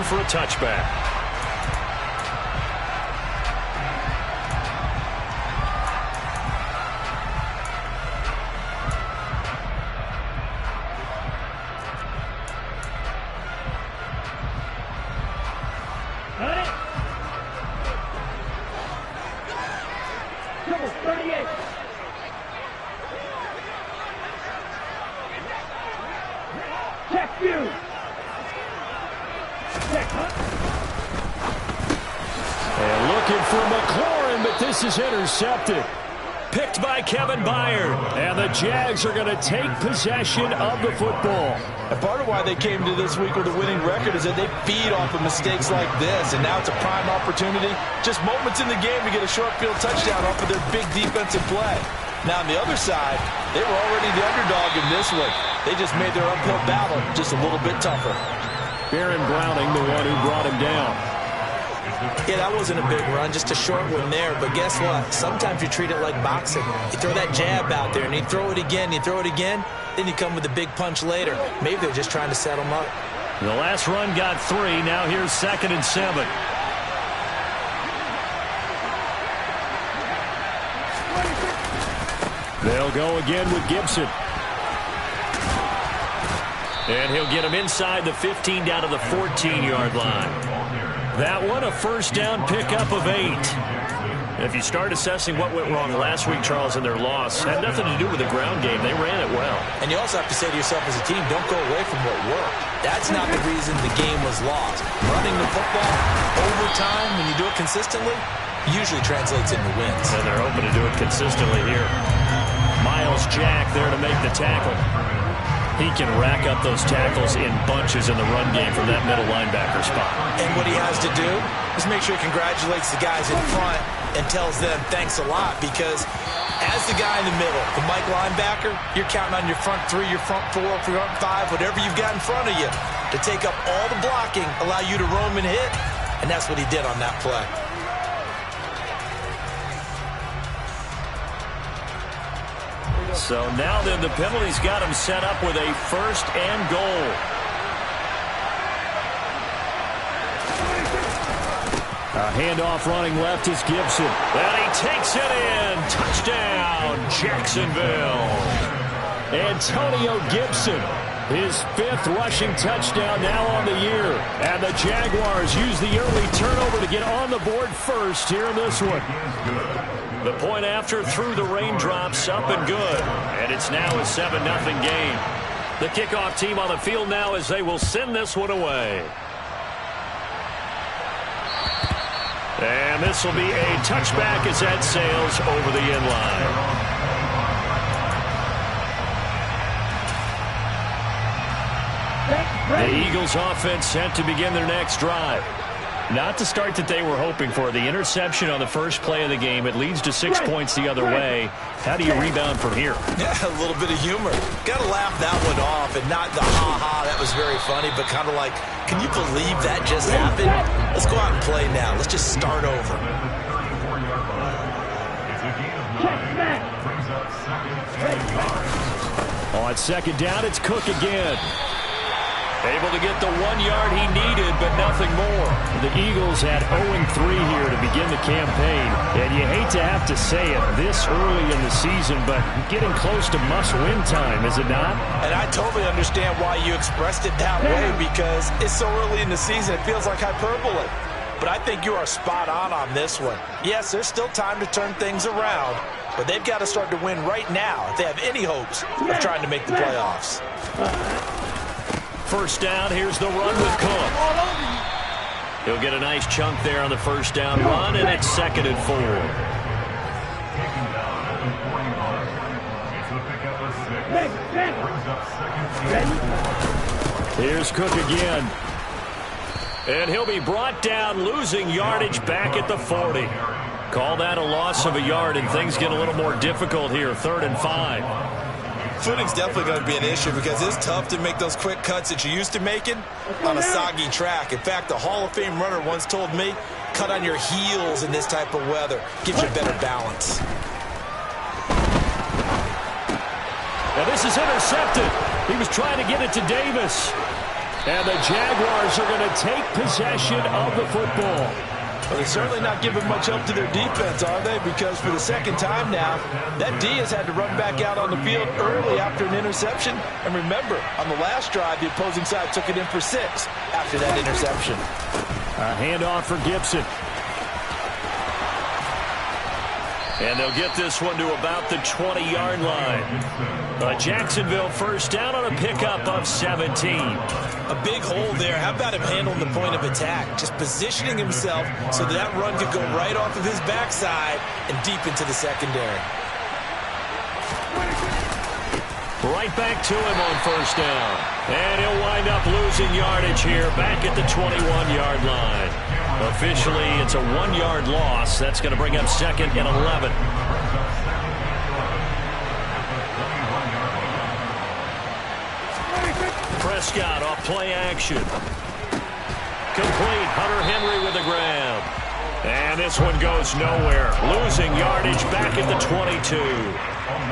for a touchback. Number 38. Check you. Check. And looking for McLaurin, but this is intercepted. Picked by Kevin Byard. And the Jags are going to take possession of the football. And part of why they came to this week with a winning record is that they feed off of mistakes like this. And now it's a prime opportunity. Just moments in the game to get a short field touchdown off of their big defensive play. Now on the other side, they were already the underdog in this one. They just made their uphill battle just a little bit tougher. Baron Browning, the one who brought him down. Yeah, that wasn't a big run, just a short one there. But guess what? Sometimes you treat it like boxing. You throw that jab out there, and you throw it again, then you come with a big punch later. Maybe they're just trying to set them up. The last run got 3. Now here's 2nd and 7. They'll go again with Gibson. And he'll get him inside the 15 down to the 14-yard line. That one, a first down pickup of 8. If you start assessing what went wrong last week, Charles, in their loss, had nothing to do with the ground game. They ran it well. And you also have to say to yourself as a team, don't go away from what worked. That's not the reason the game was lost. Running the football over time, when you do it consistently, usually translates into wins. And they're hoping to do it consistently here. Myles Jack there to make the tackle. He can rack up those tackles in bunches in the run game from that middle linebacker spot. And what he has to do is make sure he congratulates the guys in front and tells them thanks a lot, because as the guy in the middle, the Mike linebacker, you're counting on your front 3, your front 4, your front 5, whatever you've got in front of you to take up all the blocking, allow you to roam and hit, and that's what he did on that play. So now then the penalty's got him set up with a 1st and goal. A handoff running left is Gibson. And he takes it in. Touchdown, Jacksonville. Antonio Gibson, his 5th rushing touchdown now on the year. And the Jaguars use the early turnover to get on the board first here in this one. The point after through the raindrops, up and good. And it's now a 7-0 game. The kickoff team on the field now as they will send this one away. And this will be a touchback as that sails over the end line. The Eagles offense set to begin their next drive. Not the start that they were hoping for. The interception on the first play of the game. It leads to 6 points the other way. How do you rebound from here? Yeah, a little bit of humor. Got to laugh that one off, and not the ha-ha, that was very funny, but kind of like, can you believe that just happened? Let's go out and play now. Let's just start over. On 2nd down, it's Cook again. Able to get the 1 yard he needed, but nothing more. The Eagles had 0-3 here to begin the campaign. And you hate to have to say it this early in the season, but getting close to must-win time, is it not? And I totally understand why you expressed it that way, because it's so early in the season, it feels like hyperbole. But I think you are spot on this one. Yes, there's still time to turn things around, but they've got to start to win right now if they have any hopes of trying to make the playoffs. First down, here's the run with Cook. He'll get a nice chunk there on the first down run, and it's 2nd and 4. Here's Cook again. And he'll be brought down, losing yardage back at the 40. Call that a loss of a yard, and things get a little more difficult here, 3rd and 5. Footing's definitely going to be an issue, because it's tough to make those quick cuts that you're used to making on a soggy track. In fact, the Hall of Fame runner once told me, cut on your heels in this type of weather. Gives you better balance. Now this is intercepted. He was trying to get it to Davis. And the Jaguars are going to take possession of the football. Well, they're certainly not giving much help to their defense, are they? Because for the second time now, that D has had to run back out on the field early after an interception. And remember, on the last drive, the opposing side took it in for 6 after that interception. A handoff for Gibson. And they'll get this one to about the 20-yard line. Jacksonville first down on a pickup of 17. A big hole there. How about him handling the point of attack? Just positioning himself so that run could go right off of his backside and deep into the secondary. Right back to him on first down. And he'll wind up losing yardage here back at the 21-yard line. Officially, it's a 1-yard loss. That's going to bring up 2nd and 11. Prescott off play action. Complete. Hunter Henry with the grab. And this one goes nowhere. Losing yardage back at the 22.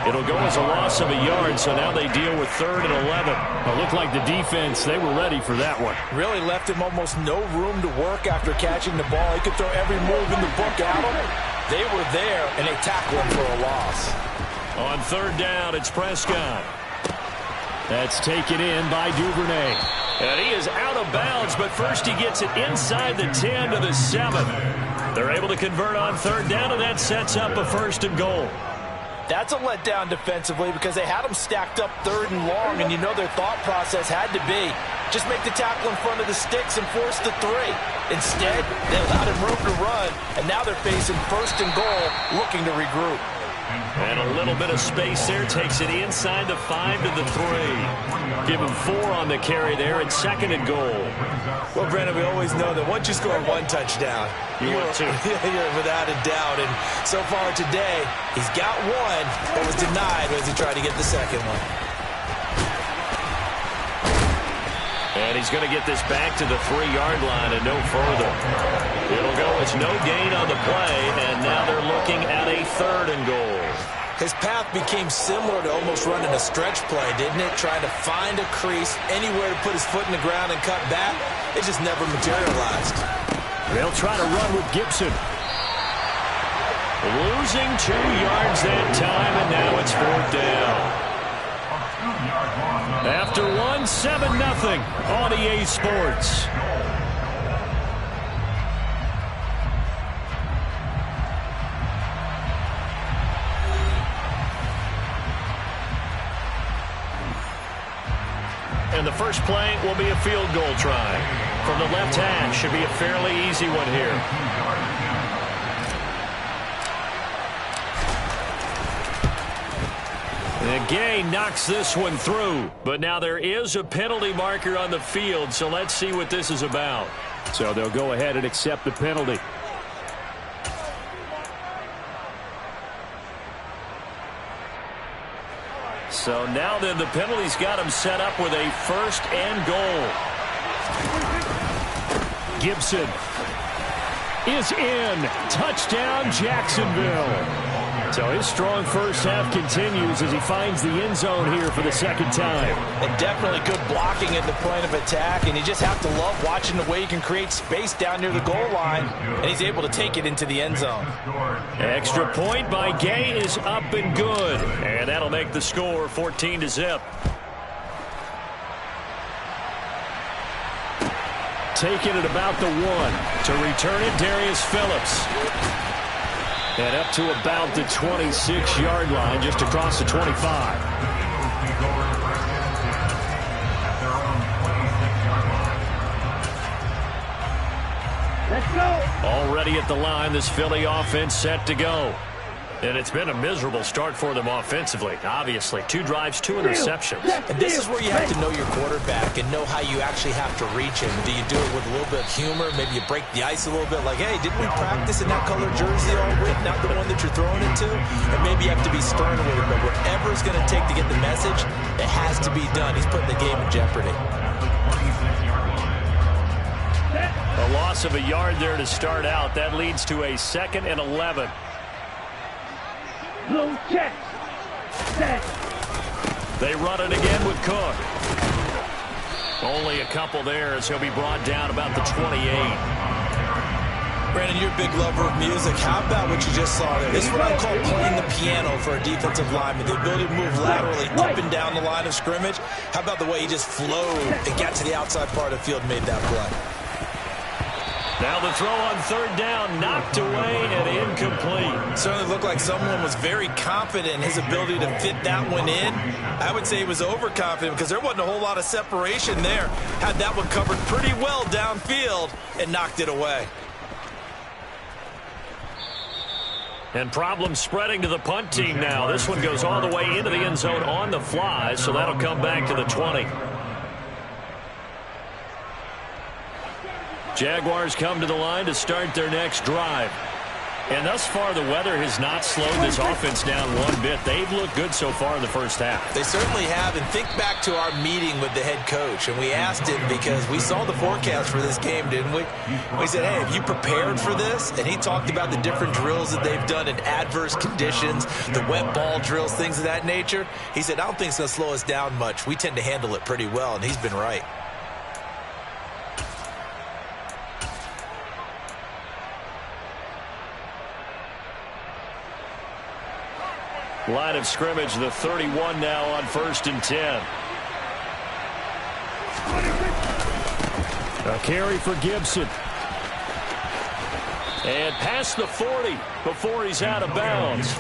It'll go as a loss of a yard, so now they deal with 3rd and 11. It looked like the defense, they were ready for that one. Really left him almost no room to work after catching the ball. He could throw every move in the book at him. They were there, and they tackled him for a loss. On 3rd down, it's Prescott. That's taken in by Duvernay. And he is out of bounds, but first he gets it inside the 10 to the 7. They're able to convert on 3rd down, and that sets up a 1st and goal. That's a letdown defensively because they had them stacked up 3rd and long, and you know their thought process had to be just make the tackle in front of the sticks and force the 3. Instead, they allowed him room to run, and now they're facing 1st and goal, looking to regroup. And a little bit of space there takes it inside the 5 to the 3. Give him 4 on the carry there at 2nd and goal. Well, Brandon, we always know that once you score 1 touchdown, you're without a doubt. And so far today, he's got 1 that was denied as he tried to get the 2nd one. And he's going to get this back to the 3-yard line and no further. It'll go as no gain on the play, and now they're looking at a 3rd and goal. His path became similar to almost running a stretch play, didn't it? Trying to find a crease, anywhere to put his foot in the ground and cut back. It just never materialized. They'll try to run with Gibson. Losing 2 yards that time, and now it's 4th down. After 1, 7-0 on EA Sports. And the first play will be a field goal try. From the left hash, should be a fairly easy one here. And Gay knocks this one through, but now there is a penalty marker on the field, so let's see what this is about. So they'll go ahead and accept the penalty. So now then the penalty's got him set up with a 1st and goal. Gibson is in. Touchdown, Jacksonville. So his strong first half continues as he finds the end zone here for the 2nd time. And definitely good blocking at the point of attack, and you just have to love watching the way he can create space down near the goal line, and he's able to take it into the end zone. Extra point by Gay is up and good, and that'll make the score 14-0. Taking it about the 1. To return it, Darius Phillips. And up to about the 26-yard line, just across the 25. Let's go. Already at the line, this Philly offense set to go. And it's been a miserable start for them offensively. Obviously, 2 drives, 2 interceptions. And this is where you have to know your quarterback and know how you actually have to reach him. Do you do it with a little bit of humor? Maybe you break the ice a little bit like, hey, didn't we practice in that color jersey all week, not the one that you're throwing it to? And maybe you have to be stern with it, but whatever it's going to take to get the message, it has to be done. He's putting the game in jeopardy. A loss of a yard there to start out. That leads to a 2nd and 11. Blue check. Set. They run it again with Cook. Only a couple there as he'll be brought down about the 28. Brandon, you're a big lover of music. How about what you just saw there? This is what I call playing the piano for a defensive lineman. The ability to move laterally up and down the line of scrimmage. How about the way he just flowed and got to the outside part of the field and made that play? Now the throw on third down, knocked away and incomplete. Certainly looked like someone was very confident in his ability to fit that one in. I would say he was overconfident because there wasn't a whole lot of separation there. Had that one covered pretty well downfield and knocked it away. And problems spreading to the punt team now. This one goes all the way into the end zone on the fly, so that'll come back to the 20. Jaguars come to the line to start their next drive. And thus far, the weather has not slowed this offense down one bit. They've looked good so far in the first half. They certainly have. And think back to our meeting with the head coach. And we asked him because we saw the forecast for this game, didn't we? We said, hey, have you prepared for this? And he talked about the different drills that they've done in adverse conditions, the wet ball drills, things of that nature. He said, I don't think it's going to slow us down much. We tend to handle it pretty well, and he's been right. Line of scrimmage, the 31 now on 1st and 10. A carry for Gibson. And past the 40 before he's out of bounds.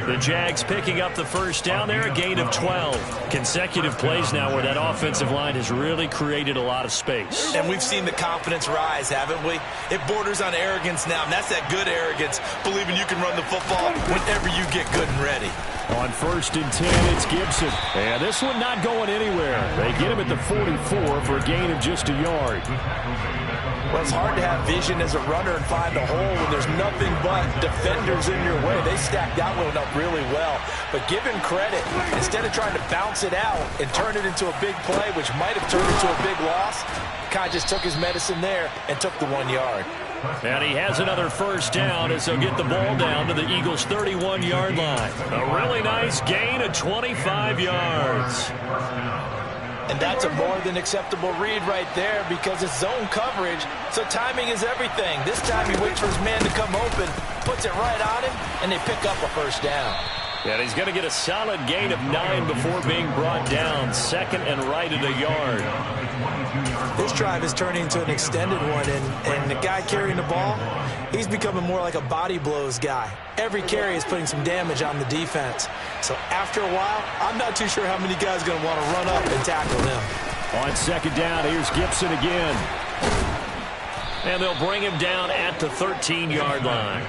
The Jags picking up the first down there, a gain of 12. Consecutive plays now where that offensive line has really created a lot of space. And we've seen the confidence rise, haven't we? It borders on arrogance now, and that's that good arrogance, believing you can run the football whenever you get good and ready. On 1st and 10, it's Gibson. And this one not going anywhere. They get him at the 44 for a gain of just a yard. Well, it's hard to have vision as a runner and find a hole when there's nothing but defenders in your way. They stacked that one up really well. But give him credit. Instead of trying to bounce it out and turn it into a big play, which might have turned into a big loss, Kai just took his medicine there and took the 1 yard. And he has another first down as they'll get the ball down to the Eagles' 31-yard line. A really nice gain of 25 yards. And that's a more than acceptable read right there because it's zone coverage, so timing is everything. This time he waits for his man to come open, puts it right on him, and they pick up a first down. And he's going to get a solid gain of 9 before being brought down. Second and right at a yard. This drive is turning into an extended one, and the guy carrying the ball, he's becoming more like a body blows guy. Every carry is putting some damage on the defense. So after a while, I'm not too sure how many guys are going to want to run up and tackle him. On second down, here's Gibson again. And they'll bring him down at the 13-yard line.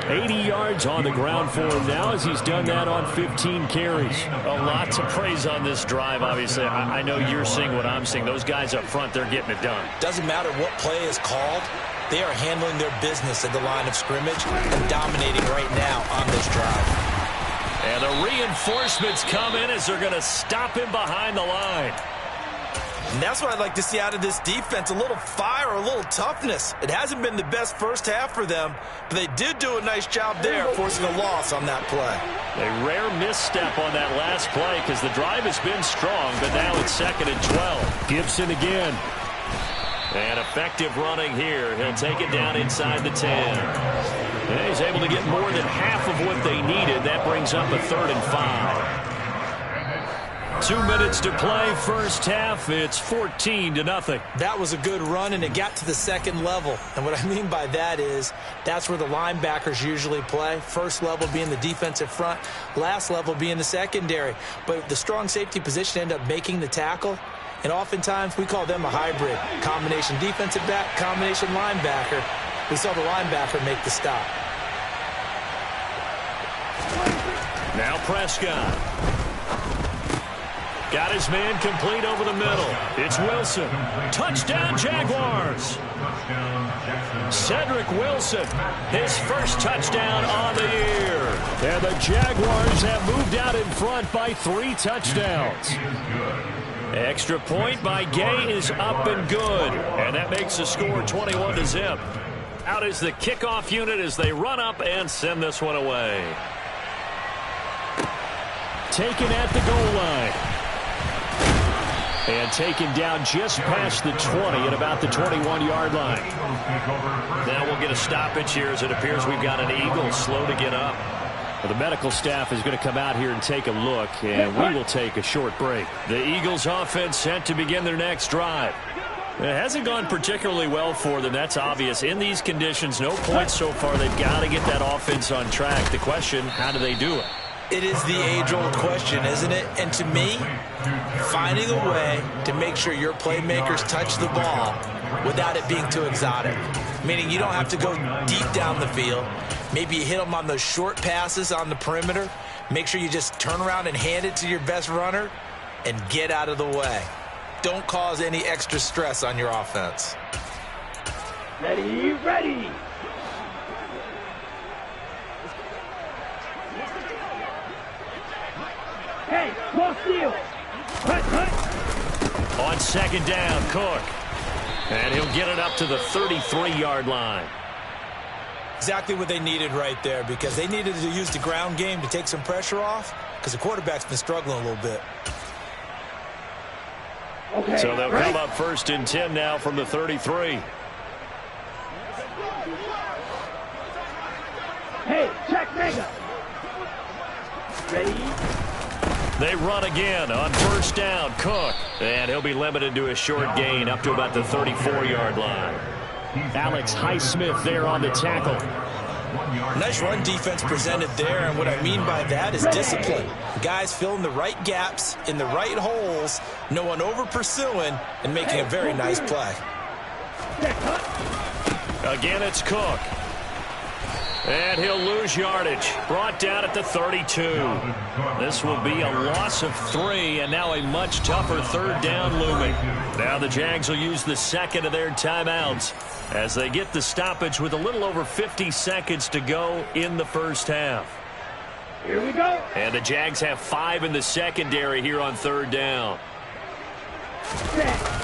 80 yards on the ground for him now as he's done that on 15 carries. A lot to praise on this drive, obviously. I know you're seeing what I'm seeing. Those guys up front, they're getting it done. Doesn't matter what play is called. They are handling their business at the line of scrimmage and dominating right now on this drive. And the reinforcements come in as they're going to stop him behind the line. And that's what I'd like to see out of this defense, a little fire, a little toughness. It hasn't been the best first half for them, but they did do a nice job there forcing a loss on that play. A rare misstep on that last play because the drive has been strong, but now it's 2nd and 12. Gibson again. And effective running here. He'll take it down inside the 10. And he's able to get more than half of what they needed. That brings up a 3rd and 5. 2 minutes to play, first half. It's 14-0. That was a good run, and it got to the second level. And what I mean by that is that's where the linebackers usually play. First level being the defensive front, last level being the secondary. But the strong safety position ended up making the tackle. And oftentimes we call them a hybrid. Combination defensive back, combination linebacker. We saw the linebacker make the stop. Now Prescott. Got his man complete over the middle. It's Wilson. Touchdown, Jaguars. Cedric Wilson, his first touchdown on the year. And the Jaguars have moved out in front by 3 touchdowns. Extra point by Gay is up and good. And that makes the score 21-0. Out is the kickoff unit as they run up and send this one away. Taken at the goal line. And taken down just past the 20 at about the 21-yard line. Now we'll get a stoppage here as it appears we've got an Eagle slow to get up. Well, the medical staff is going to come out here and take a look, and we will take a short break. The Eagles offense set to begin their next drive. It hasn't gone particularly well for them. That's obvious. In these conditions, no points so far. They've got to get that offense on track. The question, how do they do it? It is the age-old question, isn't it? And to me, finding a way to make sure your playmakers touch the ball without it being too exotic. Meaning you don't have to go deep down the field. Maybe you hit them on those short passes on the perimeter. Make sure you just turn around and hand it to your best runner and get out of the way. Don't cause any extra stress on your offense. Ready, ready. Hey, cross field. On second down, Cook. And he'll get it up to the 33-yard line. Exactly what they needed right there, because they needed to use the ground game to take some pressure off, because the quarterback's been struggling a little bit. Okay, So they'll come up 1st and 10 now from the 33. Hey, check mega. Ready. They run again on 1st down, Cook. And he'll be limited to a short gain up to about the 34-yard line. Alex Highsmith there on the tackle. Nice run defense presented there, and what I mean by that is discipline. Guys filling the right gaps in the right holes, no one over-pursuing, and making a very nice play. Again, it's Cook. And he'll lose yardage. Brought down at the 32. This will be a loss of 3, and now a much tougher 3rd down looming. Now the Jags will use the second of their timeouts as they get the stoppage with a little over 50 seconds to go in the first half. Here we go. And the Jags have 5 in the secondary here on 3rd down.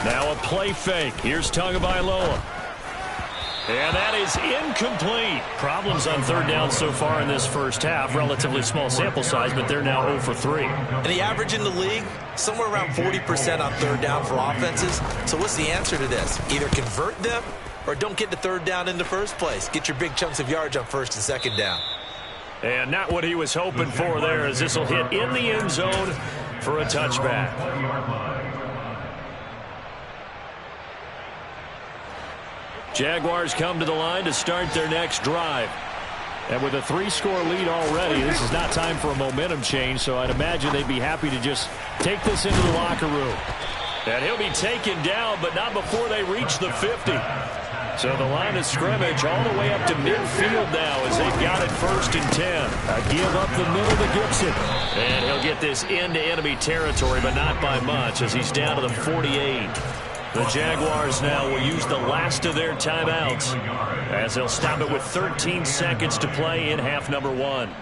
Now a play fake. Here's Tagovailoa. And that is incomplete. Problems on 3rd down so far in this first half. Relatively small sample size, but they're now 0 for 3. And the average in the league, somewhere around 40% on 3rd down for offenses. So what's the answer to this? Either convert them or don't get the 3rd down in the first place. Get your big chunks of yards on 1st and 2nd down. And not what he was hoping for there, as this will hit in the end zone for a touchback. Jaguars come to the line to start their next drive. And with a 3-score lead already, this is not time for a momentum change, so I'd imagine they'd be happy to just take this into the locker room. And he'll be taken down, but not before they reach the 50. So the line of scrimmage all the way up to midfield now as they've got it 1st and 10. A give up the middle to Gibson. And he'll get this into enemy territory, but not by much as he's down to the 48. The Jaguars now will use the last of their timeouts as they'll stop it with 13 seconds to play in half number 1.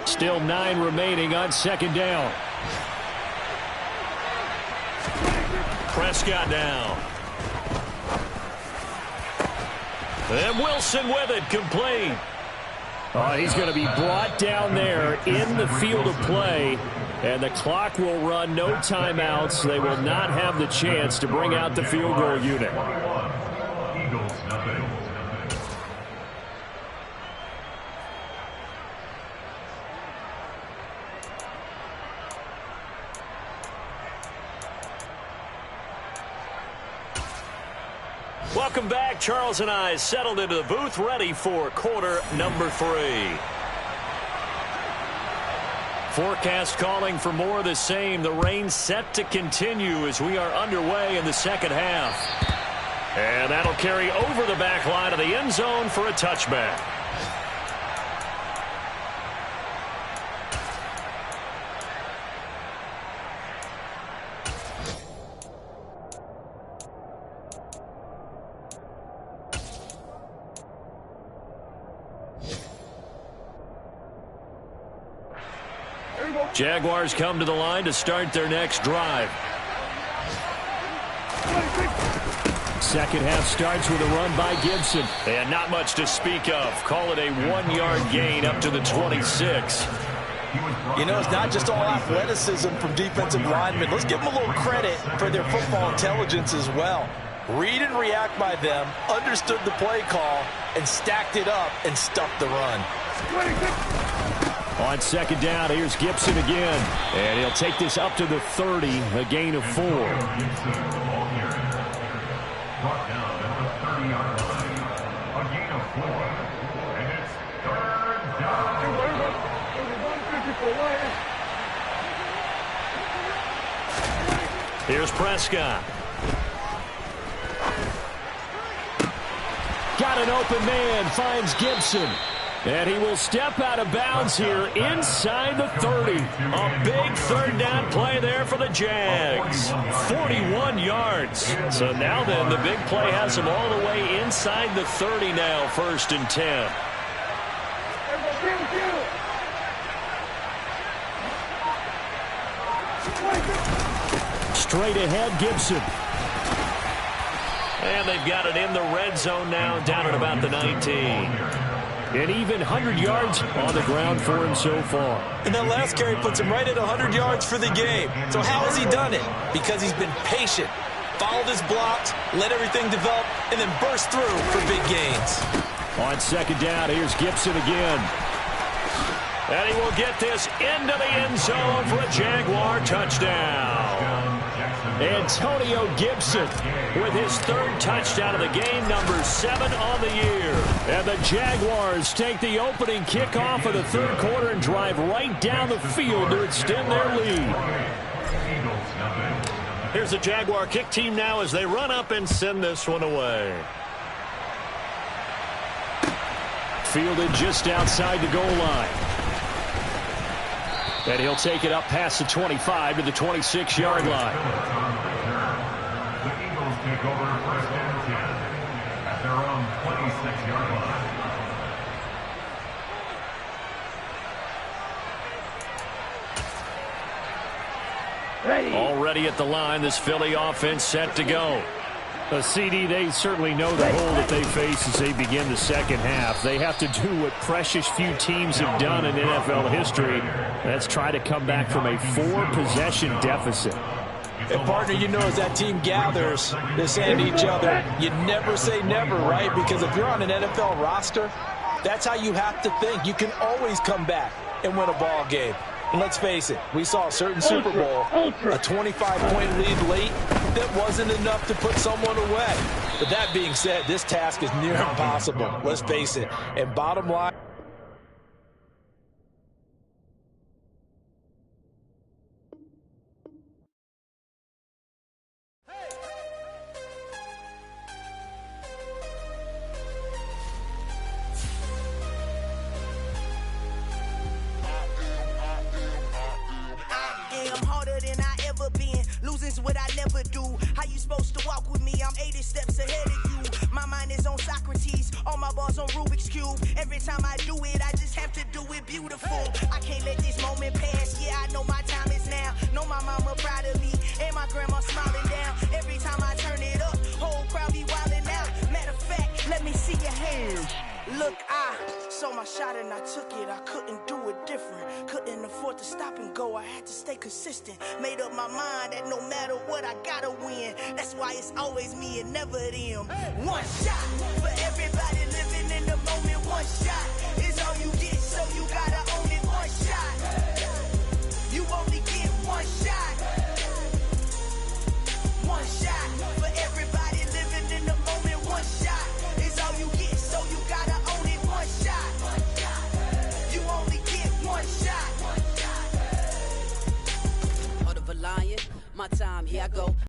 Still 9 remaining on 2nd down. Prescott now. And Wilson with it, complete. Oh, he's going to be brought down there in the field of play. And the clock will run, no timeouts. They will not have the chance to bring out the field goal unit. Welcome back. Charles and I settled into the booth, ready for quarter number 3. Forecast calling for more of the same. The rain set to continue as we are underway in the second half. And that'll carry over the back line of the end zone for a touchback. Jaguars come to the line to start their next drive. Second half starts with a run by Gibson. And not much to speak of. Call it a 1-yard gain up to the 26. You know, it's not just all athleticism from defensive linemen. Let's give them a little credit for their football intelligence as well. Read and react by them, understood the play call, and stacked it up and stuffed the run. On second down, here's Gibson again. And he'll take this up to the 30, a gain of 4. Here's Prescott. Got an open man, finds Gibson. And he will step out of bounds here inside the 30. A big third down play there for the Jags. 41 yards. So now then, the big play has him all the way inside the 30 now, 1st and 10. Straight ahead, Gibson. And they've got it in the red zone now, down at about the 19. An even 100 yards on the ground for him so far. And that last carry puts him right at 100 yards for the game. So how has he done it? Because he's been patient, followed his blocks, let everything develop, and then burst through for big gains. On second down, here's Gibson again. And he will get this into the end zone for a Jaguar touchdown. Antonio Gibson with his 3rd touchdown of the game, number 7 on the year. And the Jaguars take the opening kickoff of the 3rd quarter and drive right down the field to extend their lead. Here's the Jaguar kick team now as they run up and send this one away. Fielded just outside the goal line. And he'll take it up past the 25 to the 26-yard line. The Eagles take over 1st and 10 at their own 26-yard line. Ready. Already at the line, this Philly offense set to go. CD, they certainly know the hole that they face as they begin the second half. They have to do what precious few teams have done in NFL history. That's try to come back from a 4-possession deficit. And partner, you know, as that team gathers, they're saying to each other, you never say never, right? Because if you're on an NFL roster, that's how you have to think. You can always come back and win a ball game. And let's face it, we saw a certain Super Bowl, a 25-point lead late, that wasn't enough to put someone away. But that being said, this task is near impossible. Let's face it. And bottom line, what I never do. How you supposed to walk with me? I'm 80 steps ahead of you. My mind is on Socrates, all my balls on Rubik's Cube. Every time I do it, I just have to do it beautiful. I can't let this moment pass. Yeah, I know my time is now. Know my mama proud of me, and my grandma smiling down. Every time I turn it up, whole crowd be wilding out. Matter of fact, let me see your hands. Look, I saw my shot and I took it. I couldn't do it different. Couldn't afford to stop and go. I had to stay consistent. Made up my mind that no matter what, I gotta win. That's why it's always me and never them. One shot for everybody living in the moment. One shot is all you get, so you gotta own it. One shot. You only get one shot. One shot for everybody living in the moment. One shot is all you get, so you gotta own it. One shot. You only get one shot. Heart of a lion, my time, here I go.